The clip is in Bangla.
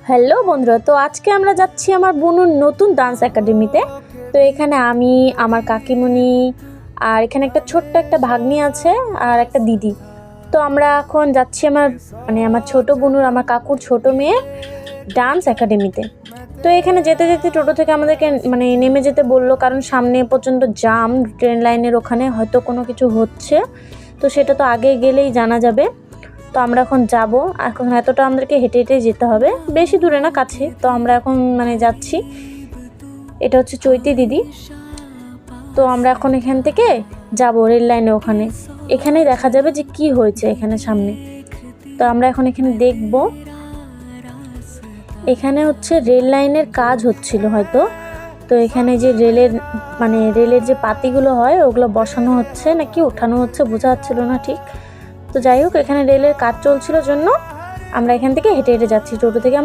হ্যালো বন্ধুরা, তো আজকে আমরা যাচ্ছি আমার বোনুর নতুন ডান্স একাডেমিতে। তো এখানে আমি, আমার কাকিমণি, আর এখানে একটা ছোট্ট একটা ভাগ্নি আছে আর একটা দিদি। তো আমরা এখন যাচ্ছি আমার ছোট বোনুর, আমার কাকুর ছোট মেয়ে ডান্স একাডেমিতে। তো এখানে যেতে যেতে টোটো থেকে আমাদেরকে নেমে যেতে বললো, কারণ সামনে পর্যন্ত জাম, ট্রেন লাইনের ওখানে হয়তো কোনো কিছু হচ্ছে। তো সেটা তো আগে গেলেই জানা যাবে। তো আমরা এখন যাব, এখন এতটা আমাদেরকে হেঁটে হেঁটে যেতে হবে, বেশি দূরে না, কাছে। তো আমরা এখন যাচ্ছি। এটা হচ্ছে চৈতি দিদি। তো আমরা এখন এখান থেকে যাব রেল লাইনে, এখানেই দেখা যাবে যে কি হয়েছে এখানে সামনে। তো আমরা এখন এখানে দেখব। এখানে হচ্ছে রেল লাইনের কাজ হচ্ছিল হয়তো। তো এখানে যে রেলের যে পাতিগুলো হয় ওগুলো বসানো হচ্ছে নাকি ওঠানো হচ্ছে, বোঝা যাচ্ছিল না ঠিক। তো যাই হোক, এখানে রেলের কাজ চলছিল জন্য আমরা এখান থেকে হেঁটে হেঁটে যাচ্ছি টোটো থেকে।